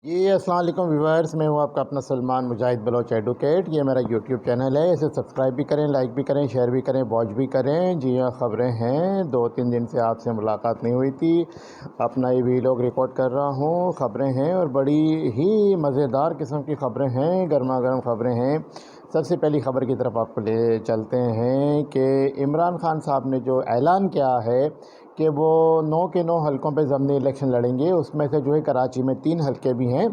جی السلام علیکم ویورز، میں ہوں آپ کا اپنا سلمان مجاہد بلوچ ایڈوکیٹ۔ یہ میرا یوٹیوب چینل ہے، اسے سبسکرائب بھی کریں، لائک بھی کریں، شیئر بھی کریں، واچ بھی کریں۔ جی ہاں، خبریں ہیں، 2-3 دن سے آپ سے ملاقات نہیں ہوئی تھی، اپنا یہ ویلاگ ریکارڈ کر رہا ہوں۔ خبریں ہیں اور بڑی ہی مزیدار قسم کی خبریں ہیں، گرما گرم خبریں ہیں۔ سب سے پہلی خبر کی طرف آپ کو لے چلتے ہیں کہ عمران خان صاحب نے جو اعلان کیا ہے کہ وہ 9 کے 9 حلقوں پہ ضمنی الیکشن لڑیں گے، اس میں سے جو ہے کراچی میں 3 حلقے بھی ہیں،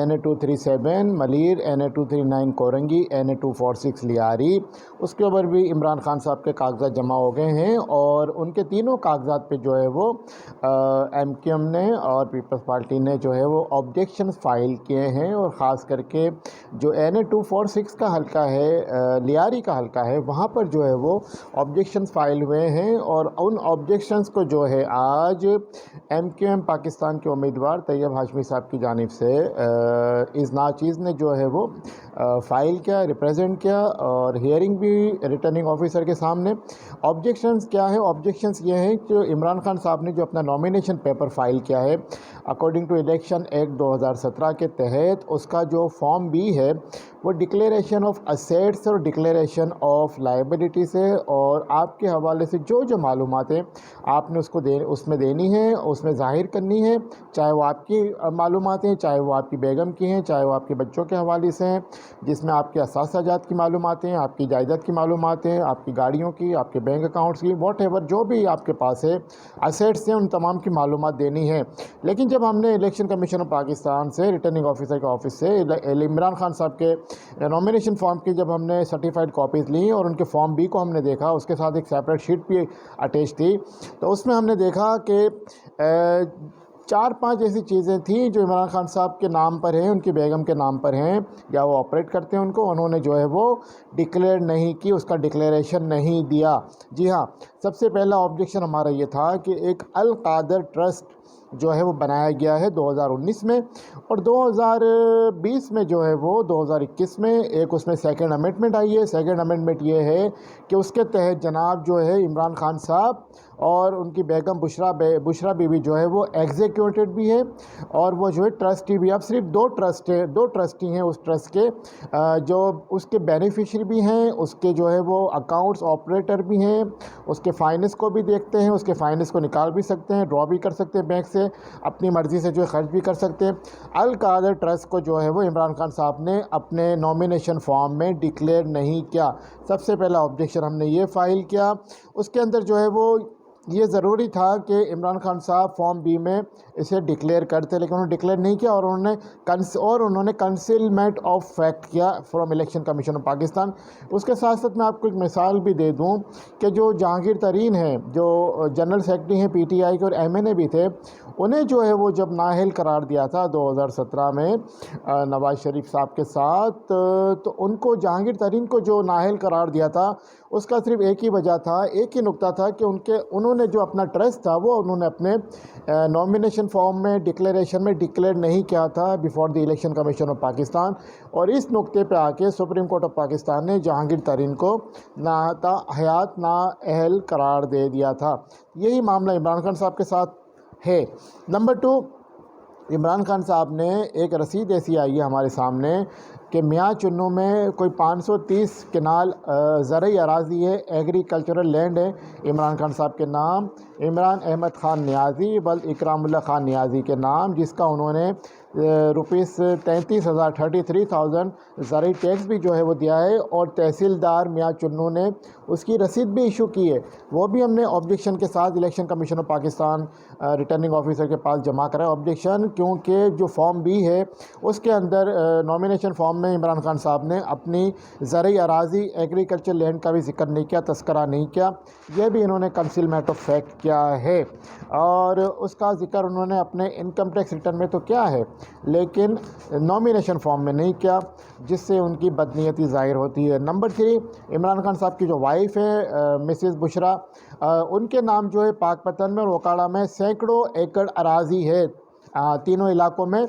NA 237 Malir, NA 239 Korangi, NA 246 Lyari. اس کے اوپر بھی عمران خان صاحب کے کاغذات جمع ہو گئے ہیں اور ان کے تینوں کاغذات پہ جو ہے وہ MQM نے اور پیپلز پارٹی نے جو ہے وہ آبجیکشنز فائل کیے ہیں، اور خاص کر کے جو NA 246 کا حلقہ ہے، لیاری کا حلقہ ہے، وہاں پر جو ہے وہ آبجیکشنز فائل ہوئے ہیں، اور ان آبجیکشنز کو جو ہے آج MQM پاکستان کے امیدوار طیب ہاشمی صاحب کی جانب سے اس ناچیز نے جو ہے وہ فائل کیا، ریپریزنٹ کیا، اور ہیئرنگ بھی ریٹرننگ آفیسر کے سامنے۔ آبجیکشنز کیا ہیں؟ آبجیکشنز یہ ہیں کہ عمران خان صاحب نے جو اپنا نامینیشن پیپر فائل کیا ہے اکارڈنگ ٹو الیکشن ایکٹ 2017 کے تحت، اس کا جو فارم بی ہے وہ ڈکلیریشن آف اسیٹس اور ڈکلیریشن آف لائبلٹیز ہے، اور آپ کے حوالے سے جو معلوماتیں آپ نے اس میں دینی ہیں، اس میں ظاہر کرنی ہے، چاہے وہ آپ کی معلومات ہیں، چاہے وہ آپ کی بیگم کی ہیں، چاہے وہ آپ کے بچوں کے حوالے سے ہیں، جس میں آپ کے اثاثہ جات کی معلومات ہیں، آپ کی جائیداد کی معلومات ہیں، آپ کی گاڑیوں کی، آپ کے بینک اکاؤنٹس کی، واٹ ایور جو بھی آپ کے پاس ہے اسیٹس ہیں، ان تمام کی معلومات دینی ہے۔ لیکن جب ہم نے الیکشن کمیشن آف پاکستان سے ریٹرننگ آفیسر کے آفس سے عمران خان صاحب کے نامینیشن فارم کی جب ہم نے سرٹیفائڈ کاپیز لیں اور ان کے فارم بی کو ہم نے دیکھا، اس کے ساتھ ایک سیپریٹ شیٹ بھی اٹیچ تھی، تو اس میں ہم نے دیکھا کہ 4-5 ایسی چیزیں تھیں جو عمران خان صاحب کے نام پر ہیں، ان کی بیگم کے نام پر ہیں، یا وہ آپریٹ کرتے ہیں ان کو، انہوں نے جو ہے وہ ڈکلیئر نہیں کی، اس کا ڈکلیریشن نہیں دیا۔ جی ہاں، سب سے پہلا آبجیکشن ہمارا یہ تھا کہ ایک القادر ٹرسٹ جو ہے وہ بنایا گیا ہے 2019 میں، اور 2020 میں جو ہے وہ 2021 میں ایک اس میں سیکنڈ امینڈمنٹ آئی ہے۔ سیکنڈ امینڈمنٹ یہ ہے کہ اس کے تحت جناب جو ہے عمران خان صاحب اور ان کی بیگم بشرا بیوی جو ہے وہ ایگزیکیوٹیڈ بھی ہے، اور وہ جو ہے ٹرسٹی بھی۔ اب صرف دو ٹرسٹی ہیں اس ٹرسٹ کے، جو اس کے بینیفیشری بھی ہیں، اس کے جو ہے وہ اکاؤنٹس آپریٹر بھی ہیں، اس کے فائننس کو بھی دیکھتے ہیں، اس کے فائننس کو نکال بھی سکتے ہیں، ڈرا بھی کر سکتے ہیں بینک سے، اپنی مرضی سے جو ہے خرچ بھی کر سکتے ہیں۔ القادر ٹرسٹ کو جو ہے وہ عمران خان صاحب نے اپنے نامینیشن فارم میں ڈکلیئر نہیں کیا۔ سب سے پہلا آبجیکشن ہم نے یہ فائل کیا۔ اس کے اندر جو ہے وہ یہ ضروری تھا کہ عمران خان صاحب فارم بی میں اسے ڈکلیئر کرتے، لیکن انہوں نے ڈکلیئر نہیں کیا، اور انہوں نے کنسیلمنٹ آف فیکٹ کیا from election commission of Pakistan. اس کے ساتھ ساتھ میں آپ کو ایک مثال بھی دے دوں کہ جو جہانگیر ترین ہیں، جو جنرل سیکرٹری ہیں PTI کے اور MNA بھی تھے، انہیں جو ہے وہ جب نااہل قرار دیا تھا 2017 میں نواز شریف صاحب کے ساتھ، تو ان کو جہانگیر ترین کو جو نااہل قرار دیا تھا، اس کا صرف ایک ہی وجہ تھا، ایک ہی نقطہ تھا کہ انہوں نے جو اپنا ٹرسٹ تھا وہ انہوں نے اپنے نامینیشن فارم میں ڈکلیریشن میں ڈکلیئر نہیں کیا تھا before the election commission of Pakistan, اور اس نقطے پہ آ کے سپریم کورٹ آف پاکستان نے جہانگیر ترین کو حیات نااہل قرار دے دیا تھا۔ یہی معاملہ عمران خان صاحب کے ساتھ ہے۔ نمبر 2، عمران خان صاحب نے ایک رسید ایسی آئی ہے ہمارے سامنے کہ میاں چنوں میں کوئی 530 کنال زرعی اراضی ہے، ایگریکلچرل لینڈ ہے عمران خان صاحب کے نام، عمران احمد خان نیازی بلد اکرام اللہ خان نیازی کے نام، جس کا انہوں نے روپیز 33,000 زرعی ٹیکس بھی جو ہے وہ دیا ہے، اور تحصیلدار میاں چنوں نے اس کی رسید بھی ایشو کی ہے، وہ بھی ہم نے آبجیکشن کے ساتھ election commission of Pakistan returning officer کے پاس جمع کرا ہے آبجیکشن، کیونکہ جو فارم بی ہے اس کے اندر نامینیشن فارم میں عمران خان صاحب نے اپنی زرعی اراضی ایگریکلچر لینڈ کا بھی ذکر نہیں کیا، تذکرہ نہیں کیا، یہ بھی انہوں نے کنسیلمنٹ آف فیکٹ کیا ہے، اور اس کا ذکر انہوں نے اپنے انکم ٹیکس ریٹرن میں تو کیا ہے لیکن نامینیشن فارم میں نہیں کیا، جس سے ان کی بدنیتی ظاہر ہوتی ہے۔ نمبر 3، عمران خان صاحب کی جو وائف ہے مسز بشرا، ان کے نام جو ہے پاک پتن میں اور وکاڑا میں سینکڑوں ایکڑ اراضی ہے، تینوں علاقوں میں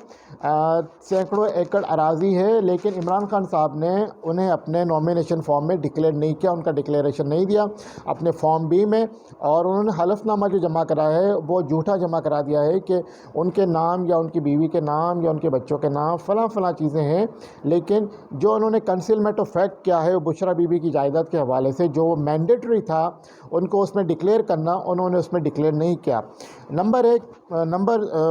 سینکڑوں ایکڑ اراضی ہے، لیکن عمران خان صاحب نے انہیں اپنے نامینیشن فارم میں ڈکلیئر نہیں کیا، ان کا ڈکلیریشن نہیں دیا اپنے فارم بی میں، اور انہوں نے حلف نامہ جو جمع کرا ہے وہ جھوٹا جمع کرا دیا ہے کہ ان کے نام یا ان کی بیوی کے نام یا ان کے بچوں کے نام فلاں فلاں چیزیں ہیں، لیکن جو انہوں نے کنسیلمنٹ آف فیکٹ کیا ہے وہ بشرا بی بی کی جائیداد کے حوالے سے جو مینڈیٹری تھا ان کو اس میں ڈکلیئر کرنا، انہوں نے اس میں ڈکلیئر نہیں کیا۔ نمبر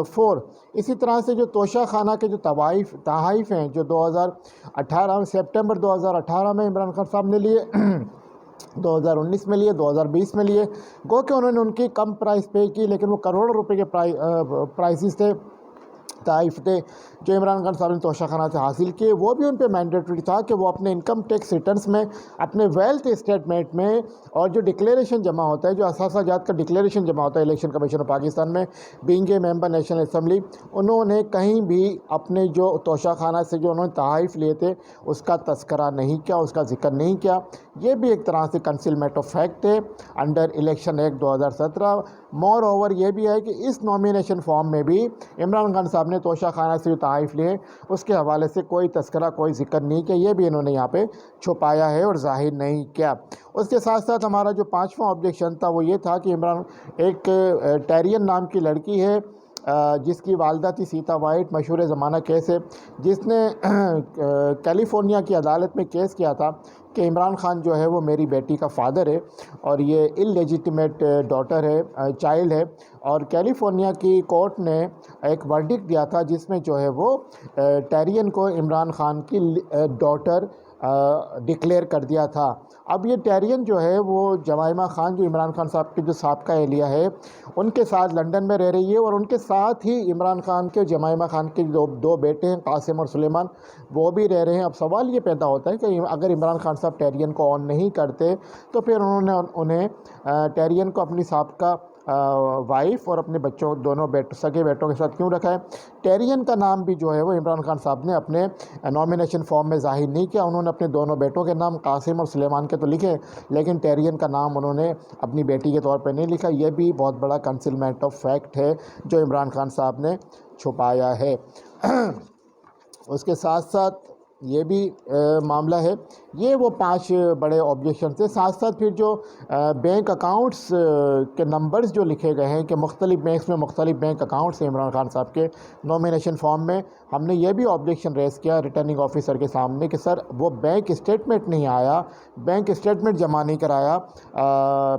4، اسی طرح سے جو توشہ خانہ کے جو تحائف ہیں جو 2018 سپٹمبر 2018 میں عمران خان صاحب نے لیے 2019 میں لیے، 2020 میں لیے، گو کہ انہوں نے ان کی کم پرائز پے کی، لیکن وہ کروڑوں روپے کے پرائزز تھے، تحائف تھے جو عمران خان صاحب نے توشہ خانہ سے حاصل کیے، وہ بھی ان پہ مینڈیٹری تھا کہ وہ اپنے انکم ٹیکس ریٹرنز میں، اپنے ویلتھ اسٹیٹمنٹ میں، اور جو ڈکلیریشن جمع ہوتا ہے، جو اثاثہ جات کا ڈکلیریشن جمع ہوتا ہے الیکشن کمیشن آف پاکستان میں، being a member national assembly, انہوں نے کہیں بھی اپنے جو توشہ خانہ سے جو انہوں نے تحائف لیے تھے اس کا تذکرہ نہیں کیا، اس کا ذکر نہیں کیا۔ یہ بھی ایک طرح سے کنسیلمنٹ آف فیکٹ ہے انڈر الیکشن ایکٹ 2017۔ مور اوور یہ بھی ہے کہ اس نامینیشن فارم میں بھی عمران خان صاحب نے توشہ خانہ سے جو تحائف لیے اس کے حوالے سے کوئی تذکرہ، کوئی ذکر نہیں کیا، یہ بھی انہوں نے یہاں پہ چھپایا ہے اور ظاہر نہیں کیا۔ اس کے ساتھ ساتھ ہمارا جو 5واں آبجیکشن تھا وہ یہ تھا کہ ایک ٹیرین نام کی لڑکی ہے جس کی والدہ تھی سیتا وائٹ، مشہور زمانہ کیس ہے، جس نے کیلیفورنیا کی عدالت میں کیس کیا تھا کہ عمران خان جو ہے وہ میری بیٹی کا فادر ہے اور یہ اللیجیٹمیٹ ڈاٹر ہے، چائلڈ ہے، اور کیلیفورنیا کی کورٹ نے ایک ورڈکٹ دیا تھا جس میں جو ہے وہ ٹیرین کو عمران خان کی ڈاٹر ڈکلیئر کر دیا تھا۔ اب یہ ٹیرین جو ہے وہ جمائمہ خان جو عمران خان صاحب کی جو سابقہ اہلیہ ہے ان کے ساتھ لنڈن میں رہ رہی ہے، اور ان کے ساتھ ہی عمران خان کے جمائمہ خان کے دو بیٹے ہیں قاسم اور سلیمان، وہ بھی رہ رہے ہیں۔ اب سوال یہ پیدا ہوتا ہے کہ اگر عمران خان صاحب ٹیرین کو آن نہیں کرتے تو پھر انہیں ٹیرین کو اپنی سابقہ وائف اور اپنے بچوں دونوں سگے بیٹوں کے ساتھ کیوں رکھا ہے؟ ٹیرین کا نام بھی جو ہے وہ عمران خان صاحب نے اپنے نامینیشن فارم میں ظاہر نہیں کیا، انہوں نے اپنے دونوں بیٹوں کے نام قاسم اور سلیمان کے تو لکھے، لیکن ٹیرین کا نام انہوں نے اپنی بیٹی کے طور پہ نہیں لکھا۔ یہ بھی بہت بڑا کنسیلمنٹ آف فیکٹ ہے جو عمران خان صاحب نے چھپایا ہے۔ اس کے ساتھ ساتھ یہ بھی معاملہ ہے، یہ وہ 5 بڑے آبجیکشن تھے۔ ساتھ ساتھ پھر جو بینک اکاؤنٹس کے نمبرز جو لکھے گئے ہیں کہ مختلف بینکس میں مختلف بینک اکاؤنٹس ہیں عمران خان صاحب کے نامینیشن فارم میں، ہم نے یہ بھی آبجیکشن ریز کیا ریٹرننگ آفیسر کے سامنے کہ سر وہ بینک اسٹیٹمنٹ نہیں آیا، بینک اسٹیٹمنٹ جمع نہیں کرایا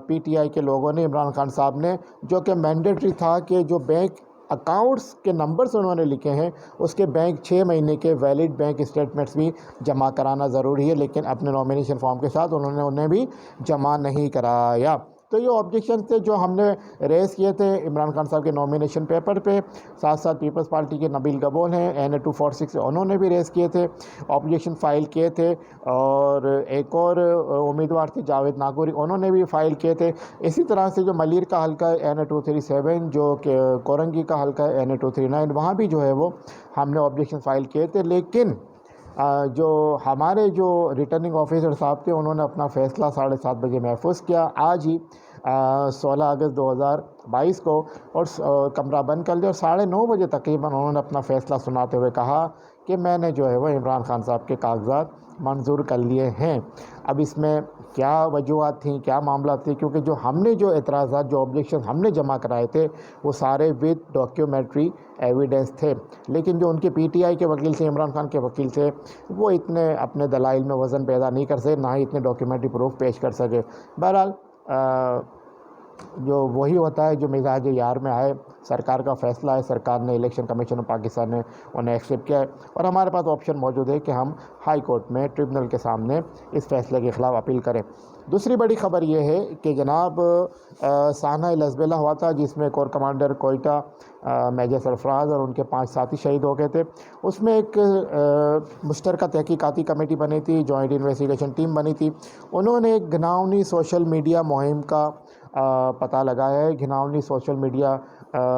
پی ٹی آئی کے لوگوں نے، عمران خان صاحب نے، جو کہ مینڈیٹری تھا کہ جو بینک اکاؤنٹس کے نمبرز انہوں نے لکھے ہیں اس کے بینک 6 مہینے کے ویلڈ بینک اسٹیٹمنٹس بھی جمع کرانا ضروری ہے، لیکن اپنے نامینیشن فارم کے ساتھ انہوں نے انہیں بھی جمع نہیں کرایا۔ تو یہ آبجیکشن تھے جو ہم نے ریز کیے تھے عمران خان صاحب کے نامینیشن پیپر پہ۔ ساتھ ساتھ پیپلز پارٹی کے نبیل گبول ہیں NA 246 سے، انہوں نے بھی ریز کیے تھے، آبجیکشن فائل کیے تھے، اور ایک اور امیدوار تھے جاوید ناگوری، انہوں نے بھی فائل کیے تھے۔ اسی طرح سے جو ملیر کا حلقہ ہے NA 237 جو کہ کورنگی کا حلقہ ہے NA 239، وہاں بھی جو ہے وہ ہم نے آبجیکشن فائل کیے تھے، لیکن جو ہمارے جو ریٹرننگ آفیسر صاحب تھے انہوں نے اپنا فیصلہ 7:30 بجے محفوظ کیا آج ہی 16 اگست 2022 کو، اور کمرہ بند کر دیا، اور 9:30 بجے تقریباً انہوں نے اپنا فیصلہ سناتے ہوئے کہا کہ میں نے جو ہے وہ عمران خان صاحب کے کاغذات منظور کر لیے ہیں۔ اب اس میں کیا وجوہات تھیں، کیا معاملات تھے، کیونکہ جو ہم نے جو اعتراضات، جو آبجیکشن ہم نے جمع کرائے تھے وہ سارے ود ڈاکیومنٹری ایویڈنس تھے، لیکن جو ان کے پی ٹی آئی کے وکیل تھے، عمران خان کے وکیل تھے، وہ اتنے اپنے دلائل میں وزن پیدا نہیں کر سکے، نہ ہی اتنے ڈاکیومنٹری پروف پیش کر سکے۔ بہرحال جو وہی ہوتا ہے جو مزاج یار میں آئے، سرکار کا فیصلہ ہے، سرکار نے الیکشن کمیشن آف پاکستان نے انہیں ایکسیپٹ کیا ہے، اور ہمارے پاس آپشن موجود ہے کہ ہم ہائی کورٹ میں ٹریبونل کے سامنے اس فیصلے کے خلاف اپیل کریں۔ دوسری بڑی خبر یہ ہے کہ جناب سانحہ الحزب ہوا تھا جس میں کور کمانڈر کوئٹہ میجر سرفراز اور ان کے 5 ساتھی شہید ہو گئے تھے، اس میں ایک مشترکہ تحقیقاتی کمیٹی بنی تھی، جوائنٹ انویسٹیگیشن ٹیم بنی تھی، انہوں نے ایک گھناؤنی سوشل میڈیا مہم کا پتہ لگایا ہے، گھناؤنی سوشل میڈیا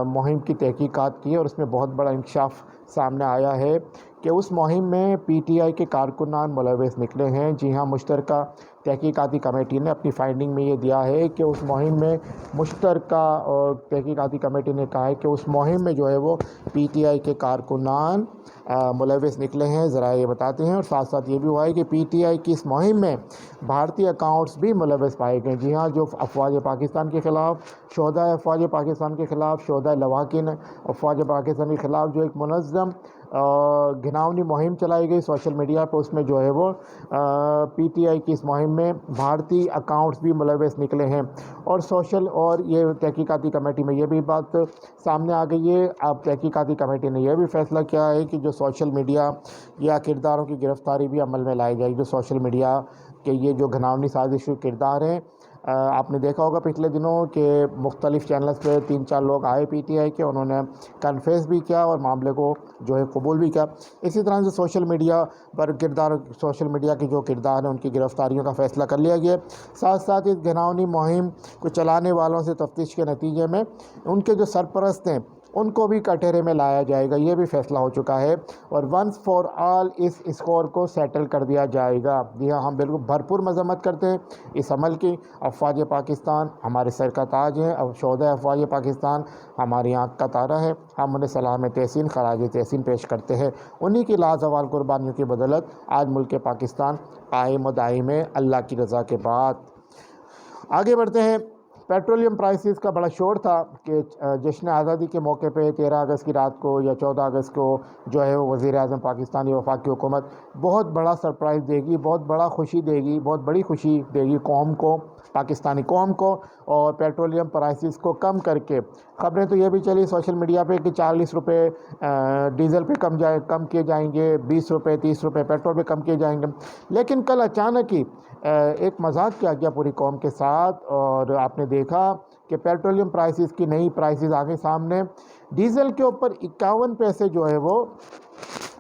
مہم کی تحقیقات کی، اور اس میں بہت بڑا انکشاف سامنے آیا ہے کہ اس مہم میں پی ٹی آئی کے کارکنان ملوث نکلے ہیں۔ جی ہاں، مشترکہ تحقیقاتی کمیٹی نے اپنی فائنڈنگ میں یہ دیا ہے کہ اس مہم میں مشترکہ اور تحقیقاتی کمیٹی نے کہا ہے کہ اس مہم میں جو ہے وہ پی ٹی آئی کے کارکنان ملوث نکلے ہیں، ذرائع یہ بتاتے ہیں، اور ساتھ ساتھ یہ بھی ہوا ہے کہ پی ٹی آئی کی اس مہم میں بھارتی اکاؤنٹس بھی ملوث پائے گئے۔ جی ہاں، جو افواج پاکستان کے خلاف، شہدائے افواج پاکستان کے خلاف، شہدائے لواحقین افواج پاکستان کے خلاف جو ایک منظم گھناؤنی مہم چلائی گئی سوشل میڈیا پہ، اس میں جو ہے وہ پی ٹی آئی کی اس مہم میں بھارتی اکاؤنٹس بھی ملوث نکلے ہیں، اور یہ تحقیقاتی کمیٹی میں یہ بھی بات سامنے آ گئی ہے۔ اب تحقیقاتی کمیٹی نے یہ بھی فیصلہ کیا ہے کہ جو سوشل میڈیا یا کرداروں کی گرفتاری بھی عمل میں لائی جائے گی۔ جو سوشل میڈیا کے یہ جو گھناؤنی سازش کردار ہیں، آپ نے دیکھا ہوگا پچھلے دنوں کہ مختلف چینلز پہ 3-4 لوگ آئے پی ٹی آئی کے، انہوں نے کنفیس بھی کیا اور معاملے کو جو ہے قبول بھی کیا۔ اسی طرح سے سوشل میڈیا پر سوشل میڈیا کے جو کردار ہیں ان کی گرفتاریوں کا فیصلہ کر لیا گیا ہے۔ ساتھ ساتھ اس گھناؤنی مہم کو چلانے والوں سے تفتیش کے نتیجے میں ان کے جو سرپرست ہیں ان کو بھی کٹہرے میں لایا جائے گا، یہ بھی فیصلہ ہو چکا ہے، اور ونس فار آل اس اسکور کو سیٹل کر دیا جائے گا۔ جی ہاں، ہم بالکل بھرپور مذمت کرتے ہیں اس عمل کی۔ افواج پاکستان ہمارے سر کا تاج ہے، شہدائے افواج پاکستان ہماری آنکھ کا تارہ ہے، ہم انہیں سلام تحسین خراج تحسین پیش کرتے ہیں۔ انہی کی لازوال قربانیوں کی بدولت آج ملک پاکستان قائم و دائم ہے، اللہ کی رضا کے بعد۔ آگے بڑھتے ہیں۔ پیٹرولیم پرائسز کا بڑا شور تھا کہ جشن آزادی کے موقع پہ 13 اگست کی رات کو یا 14 اگست کو جو ہے وہ وزیر اعظم پاکستانی وفاقی حکومت بہت بڑا سرپرائز دے گی، بہت بڑا خوشی دے گی، بہت بڑی خوشی دے گی قوم کو، پاکستانی قوم کو، اور پیٹرولیم پرائسز کو کم کر کے خبریں تو یہ بھی چلی سوشل میڈیا پہ کہ 40 روپے ڈیزل پہ کم کیے جائیں گے، 20 روپے 30 روپے پیٹرول پہ کم کیے جائیں گے، لیکن کل اچانک ہی ایک مذاق کیا گیا پوری قوم کے ساتھ، اور آپ نے دیکھا کہ پیٹرولیم پرائسز کی نئی پرائسز آگے سامنے۔ ڈیزل کے اوپر 51 پیسے جو ہے وہ،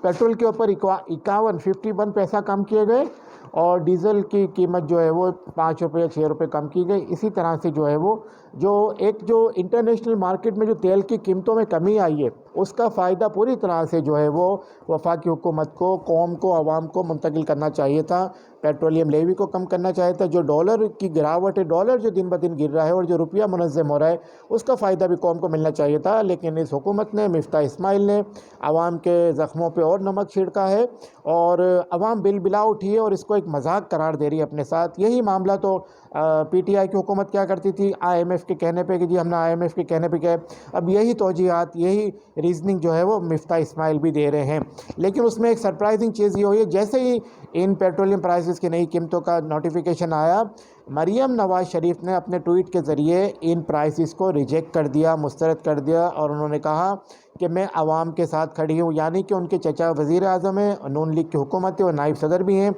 پیٹرول کے اوپر 51 پیسہ کم کیے گئے، اور ڈیزل کی قیمت جو ہے وہ 5 روپے یا 6 روپے کم کی گئی۔ اسی طرح سے جو ہے وہ جو انٹرنیشنل مارکیٹ میں جو تیل کی قیمتوں میں کمی آئی ہے اس کا فائدہ پوری طرح سے جو ہے وہ وفاقی حکومت کو، قوم کو، عوام کو منتقل کرنا چاہیے تھا۔ پیٹرولیم لیوی کو کم کرنا چاہیے تھا۔ جو ڈالر کی گراوٹ ہے، ڈالر جو دن بدن گر رہا ہے اور جو روپیہ منظم ہو رہا ہے، اس کا فائدہ بھی قوم کو ملنا چاہیے تھا، لیکن اس حکومت نے، مفتاح اسماعیل نے عوام کے زخموں پہ اور نمک چھڑکا ہے، اور عوام بلا اٹھی ہے اور اس کو ایک مذاق قرار دے رہی ہے اپنے ساتھ۔ یہی معاملہ تو پی ٹی آئی کی حکومت کیا کرتی تھی آئی ایم ایف کے کہنے پہ کہ جی ہم نے آئی ایم ایف کے کہنے پہ کیا ہے، اب یہی توجیہات، یہی ریزننگ جو ہے وہ مفتاح اسماعیل بھی دے رہے ہیں۔ لیکن اس میں ایک سرپرائزنگ چیز یہ ہوئی ہے، جیسے ہی ان پیٹرولیم پرائسز کی نئی قیمتوں کا نوٹیفیکیشن آیا، مریم نواز شریف نے اپنے ٹویٹ کے ذریعے ان پرائسز کو ریجیکٹ کر دیا، مسترد کر دیا، اور انہوں نے کہا کہ میں عوام کے ساتھ کھڑی ہوں، یعنی کہ ان کے چچا وزیر اعظم ہیں، نون لیگ کی حکومت ہے اور نائب صدر بھی ہیں،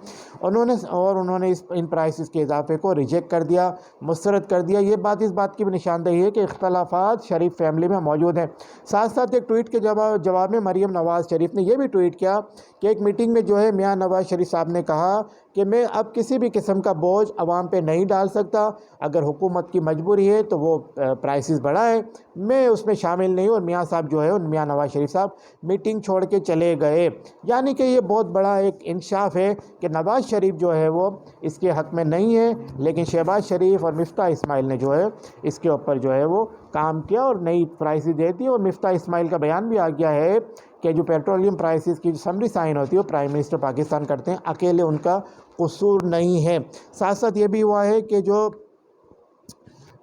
انہوں نے ان پرائسز کے اضافے کو ریجیکٹ کر دیا، مسترد کر دیا۔ یہ بات اس بات کی بھی نشاندہی ہے کہ اختلافات شریف فیملی میں موجود ہیں۔ ساتھ ساتھ ایک ٹویٹ کے جواب میں مریم نواز شریف نے یہ بھی ٹویٹ کیا کہ ایک میٹنگ میں جو ہے میاں نواز شریف صاحب نے کہا کہ میں اب کسی بھی قسم کا بوجھ عوام پہ نہیں ڈال سکتا، اگر حکومت کی مجبوری ہے تو وہ پرائسز بڑھائے، میں اس میں شامل نہیں ہوں۔ اور میاں صاحب جو ہے میاں نواز شریف صاحب میٹنگ چھوڑ کے چلے گئے، یعنی کہ یہ بہت بڑا ایک انکشاف ہے کہ نواز شریف جو ہے وہ اس کے حق میں نہیں ہے، لیکن شہباز شریف اور مفتاح اسماعیل نے جو ہے اس کے اوپر جو ہے وہ کام کیا اور نئی پرائسز دیتی ہے۔ اور مفتاح اسماعیل کا بیان بھی آ گیا ہے کہ جو پیٹرولیم پرائسز کی سمری سائن ہوتی ہے وہ پرائم منسٹر پاکستان کرتے ہیں، اکیلے ان کا قصور نہیں ہے۔ ساتھ ساتھ یہ بھی ہوا ہے کہ جو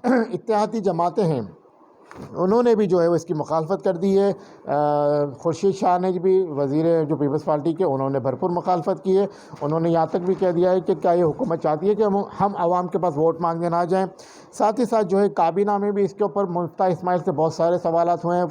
اتحادی جماعتیں ہیں انہوں نے بھی جو ہے وہ اس کی مخالفت کر دی ہے۔ خورشید شاہ نے بھی، وزیر جو پیپلز پارٹی کے، انہوں نے بھرپور مخالفت کی ہے۔ انہوں نے یہاں تک بھی کہہ دیا ہے کہ کیا یہ حکومت چاہتی ہے کہ ہم عوام کے پاس ووٹ مانگنے نہ جائیں۔ ساتھ ہی ساتھ جو ہے کابینہ میں بھی اس کے اوپر مفتاح اسماعیل سے بہت سارے سوالات ہوئے ہیں،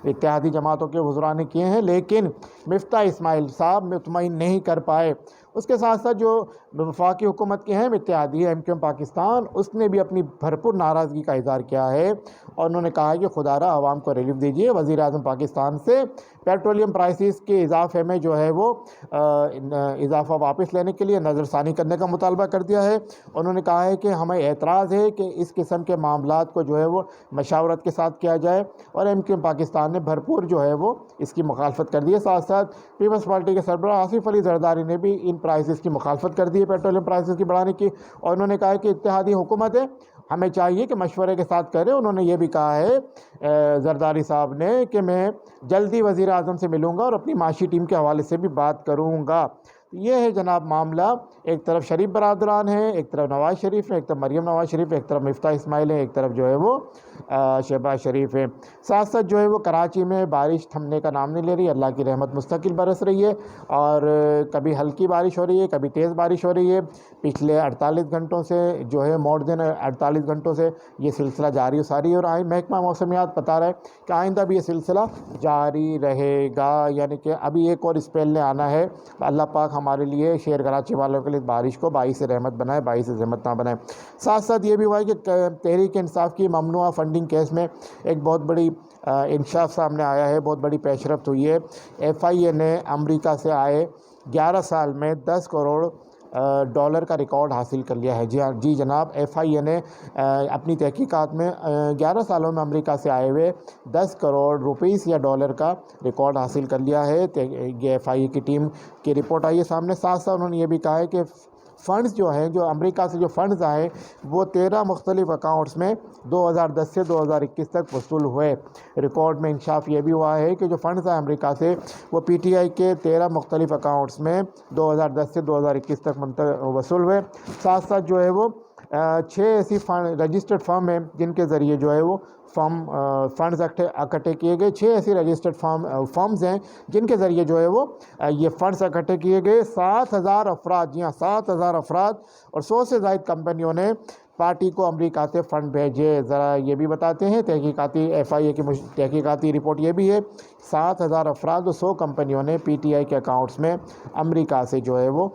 اتحادی جماعتوں کے وزراء نے کیے ہیں، لیکن مفتاح اسماعیل صاحب مطمئن نہیں کر پائے۔ اس کے ساتھ ساتھ جو وفاقی حکومت کے ہیں اتحادی ایم کیو ایم پاکستان، اس نے بھی اپنی بھرپور ناراضگی کا اظہار کیا ہے، اور انہوں نے کہا ہے کہ خدا را عوام کو ریلیف دیجیے۔ وزیر اعظم پاکستان سے پیٹرولیم پرائسز کے اضافے میں جو ہے وہ اضافہ واپس لینے کے لیے نظر ثانی کرنے کا مطالبہ کر دیا ہے۔ انہوں نے کہا ہے کہ ہمیں اعتراض ہے کہ اس قسم کے معاملات کو جو ہے وہ مشاورت کے ساتھ کیا جائے، اور ایم کیو ایم پاکستان نے بھرپور جو ہے وہ اس کی مخالفت کر دی ہے۔ ساتھ ساتھ پیپلز پارٹی کے سربراہ آصف علی زرداری نے بھی ان پرائسز کی مخالفت کر دی ہے۔ لیے پیٹرولیم پرائسز کی بڑھانے کی، اور انہوں نے کہا ہے کہ اتحادی حکومت ہے، ہمیں چاہیے کہ مشورے کے ساتھ کریں۔ انہوں نے یہ بھی کہا ہے زرداری صاحب نے کہ میں جلدی وزیر اعظم سے ملوں گا اور اپنی معاشی ٹیم کے حوالے سے بھی بات کروں گا۔ یہ ہے جناب معاملہ، ایک طرف شریف برادران ہیں، ایک طرف نواز شریف ہے، ایک طرف مریم نواز شریف، ایک طرف مفتاح اسماعیل ہے، ایک طرف جو ہے وہ شہباز شریف ہے۔ ساتھ ساتھ جو ہے وہ کراچی میں بارش تھمنے کا نام نہیں لے رہی، اللہ کی رحمت مستقل برس رہی ہے، اور کبھی ہلکی بارش ہو رہی ہے، کبھی تیز بارش ہو رہی ہے۔ پچھلے 48 گھنٹوں سے جو ہے مور دین 48 گھنٹوں سے یہ سلسلہ جاری و ساری ہے، اور محکمہ موسمیات بتا رہا ہے کہ آئندہ بھی یہ سلسلہ جاری رہے گا، یعنی کہ ابھی ایک اور اسپیل نے آنا ہے۔ اللہ پاک ہمارے لیے شہر کراچی والوں کے لیے بارش کو باعث رحمت بنائے، باعث زحمت نہ بنائے۔ ساتھ ساتھ یہ بھی ہوا ہے کہ تحریک انصاف کی ممنوعہ فنڈنگ کیس میں ایک بہت بڑی انکشاف سامنے آیا ہے، بہت بڑی پیش رفت ہوئی ہے۔ FIA نے امریکہ سے آئے 11 سال میں 10 کروڑ ڈالر کا ریکارڈ حاصل کر لیا ہے۔ جی جناب، FIA نے اپنی تحقیقات میں 11 سالوں میں امریکہ سے آئے ہوئے 10 کروڑ روپیز یا ڈالر کا ریکارڈ حاصل کر لیا ہے۔ یہ FIA کی ٹیم کی رپورٹ آئی ہے سامنے۔ ساتھ ساتھ انہوں نے یہ بھی کہا ہے کہ فنڈز جو ہیں، جو امریکہ سے جو فنڈز آئے وہ 13 مختلف اکاؤنٹس میں 2010 سے 2021 تک وصول ہوئے۔ ریکارڈ میں انکشاف یہ بھی ہوا ہے کہ جو فنڈز آئے امریکہ سے وہ PTI کے 13 مختلف اکاؤنٹس میں 2010 سے 2021 تک وصول ہوئے۔ ساتھ ساتھ جو ہے وہ 6 ایسی رجسٹرڈ فرم ہیں جن کے ذریعے جو ہے وہ فنڈز اکٹھے کیے گئے۔ 6 ایسی رجسٹرڈ فرمز ہیں جن کے ذریعے جو ہے وہ یہ فنڈز اکٹھے کیے گئے۔ 7,000 افراد، جی ہاں 7,000 افراد اور 100 سے زائد کمپنیوں نے پارٹی کو امریکہ سے فنڈ بھیجے۔ ذرا یہ بھی بتاتے ہیں، تحقیقاتی FIA کی تحقیقاتی رپورٹ یہ بھی ہے 7,000 افراد اور 100 کمپنیوں نے PTI کے اکاؤنٹس میں امریکہ سے جو ہے وہ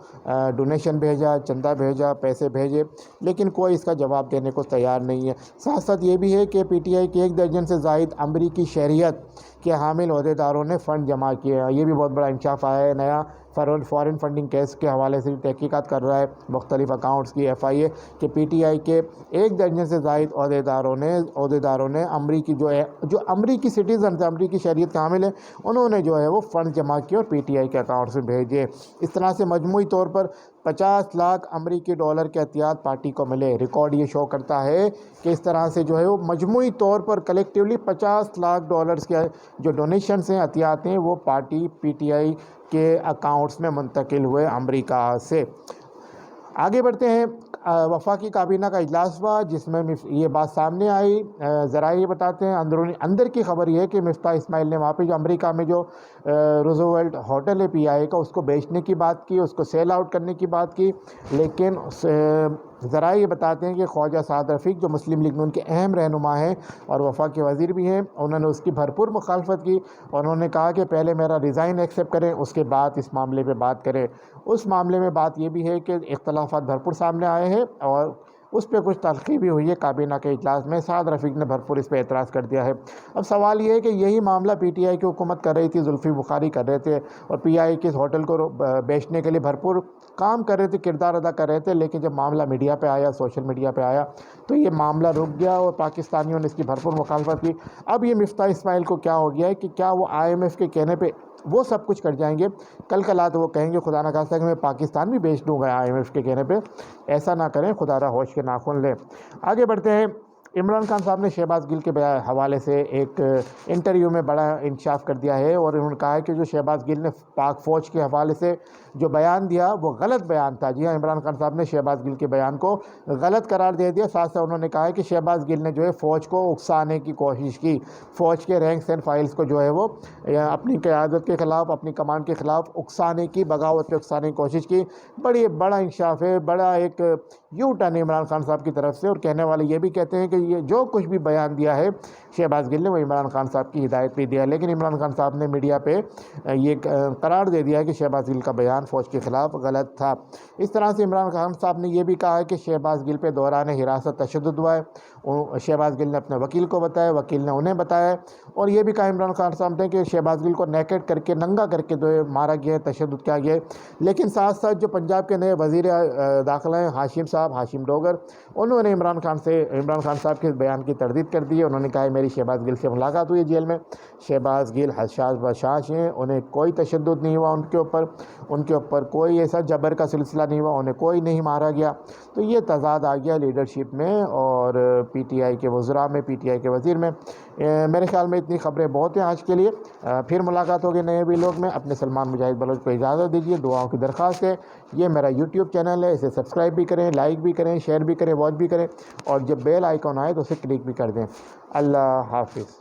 ڈونیشن بھیجا، چندہ بھیجا، پیسے بھیجے، لیکن کوئی اس کا جواب دینے کو تیار نہیں ہے۔ ساتھ ساتھ یہ بھی ہے کہ PTI کے 1 درجن سے زائد امریکی شہریت کے حامل عہدیداروں نے فنڈ جمع کیے۔ یہ بھی بہت بڑا انکشاف آیا ہے نیا۔ فارن فنڈنگ کیس کے حوالے سے بھی تحقیقات کر رہا ہے مختلف اکاؤنٹس کی FIA کہ PTI کے 1 درجن سے زائد عہدیداروں نے امریکی جو امریکی سٹیزن، امریکی شہریت کے حامل ہیں، انہوں نے جو ہے وہ فنڈ جمع کیے اور PTI کے اکاؤنٹس میں بھیجے۔ اس طرح سے مجموعی طور پر 50 لاکھ امریکی ڈالر کے عطیات پارٹی کو ملے۔ ریکارڈ یہ شو کرتا ہے کہ اس طرح سے جو ہے وہ مجموعی طور پر کلیکٹیولی 50 لاکھ ڈالرز کے جو ڈونیشنز ہیں، عطیات ہیں، وہ پارٹی PTI کے اکاؤنٹس میں منتقل ہوئے امریکہ سے۔ آگے بڑھتے ہیں۔ وفاقی کابینہ کا اجلاس ہوا جس میں یہ بات سامنے آئی، ذرائع یہ بتاتے ہیں، اندر کی خبر یہ ہے کہ مفتاح اسماعیل نے وہاں پہ جو امریکہ میں جو روزویلٹ ہوٹل ہے PI کا، اس کو بیچنے کی بات کی، اس کو سیل آؤٹ کرنے کی بات کی، لیکن ذرائع یہ بتاتے ہیں کہ خواجہ سعد رفیق جو مسلم لیگ نون کے اہم رہنما ہیں اور وفاقی وزیر بھی ہیں، انہوں نے اس کی بھرپور مخالفت کی اور انہوں نے کہا کہ پہلے میرا ریزائن ایکسیپٹ کریں، اس کے بعد اس معاملے پہ بات کریں۔ اس معاملے میں بات یہ بھی ہے کہ اختلافات بھرپور سامنے آئے ہیں اور اس پہ کچھ تلخی بھی ہوئی ہے کابینہ کے اجلاس میں۔ سعد رفیق نے بھرپور اس پہ اعتراض کر دیا ہے۔ اب سوال یہ ہے کہ یہی معاملہ PTI کی حکومت کر رہی تھی، زلفی بخاری کر رہے تھے اور PI کے اس ہوٹل کو بیچنے کے لیے بھرپور کام کر رہے تھے، کردار ادا کر رہے تھے، لیکن جب معاملہ میڈیا پہ آیا، سوشل میڈیا پہ آیا تو یہ معاملہ رک گیا اور پاکستانیوں نے اس کی بھرپور مخالفت کی۔ اب یہ مفتاح اسماعیل کو کیا ہو گیا ہے کہ کیا وہ IMF کے کہنے پہ وہ سب کچھ کر جائیں گے؟ کل تو وہ کہیں گے خدا نہ خواستہ کہ میں پاکستان بھی بیچ دوں گا IMF کے کہنے پہ۔ ایسا نہ کریں، خدا را ہوش کے ناخن لیں۔ آگے بڑھتے ہیں۔ عمران خان صاحب نے شہباز گل کے حوالے سے ایک انٹرویو میں بڑا انکشاف کر دیا ہے اور انہوں نے کہا ہے کہ جو شہباز گل نے پاک فوج کے حوالے سے جو بیان دیا وہ غلط بیان تھا۔ جی ہاں، عمران خان صاحب نے شہباز گل کے بیان کو غلط قرار دے دیا۔ ساتھ ساتھ انہوں نے کہا ہے کہ شہباز گل نے جو ہے فوج کو اکسانے کی کوشش کی، فوج کے رینکس اینڈ فائلز کو جو ہے وہ اپنی قیادت کے خلاف، اپنی کمان کے خلاف اکسانے کی، بغاوت پہ اکسانے کی کوشش کی۔ بڑا انکشاف ہے، بڑا ایک یو ٹرن عمران خان صاحب کی طرف سے، اور کہنے والے یہ بھی کہتے ہیں کہ یہ جو کچھ بھی بیان دیا ہے شہباز گل نے وہ عمران خان صاحب کی ہدایت پہ دیا، لیکن عمران خان صاحب نے میڈیا پہ یہ قرار دے دیا ہے کہ شہباز گل کا بیان فوج کے خلاف غلط تھا۔ اس طرح سے عمران خان صاحب نے یہ بھی کہا ہے کہ شہباز گل پہ دوران حراست تشدد ہوا ہے۔ شہباز گل نے اپنے وکیل کو بتایا، وکیل نے انہیں بتایا، اور یہ بھی کہا عمران خان صاحب نے کہ شہباز گل کو نیکڈ کر کے، ننگا کر کے مارا گیا ہے، تشدد کیا گیا ہے۔ لیکن ساتھ ساتھ جو پنجاب کے نئے وزیر داخلہ ہیں ہاشم صاحب، ہاشم ڈوگر، انہوں نے عمران خان صاحب صاحب کے بیان کی تردید کر دی ہے. انہوں نے کہا ہے میری شہباز گل سے ملاقات ہوئی جیل میں. شہباز گل حساس بشاش ہیں, انہیں کوئی تشدد نہیں ہوا ان کے اوپر کوئی ایسا جبر کا سلسلہ نہیں ہوا, انہیں کوئی نہیں مارا گیا. تو یہ تضاد آ گیا لیڈرشپ میں اور پی ٹی آئی کے وزراء میں, پی ٹی آئی کے وزیر میں. میرے خیال میں اتنی خبریں بہت ہیں آج کے لیے. پھر ملاقات ہوگی نئے ویلاگ میں. اپنے سلمان مجاہد بلوچ کو اجازت دیجیے, دعاؤں کی درخواست ہے. یہ میرا یوٹیوب چینل ہے, اسے سبسکرائب بھی کریں, لائک بھی کریں, شیئر بھی کریں, واچ بھی کریں, اور جب بیل آئیکن آئے تو اسے کلک بھی کر دیں. اللہ حافظ.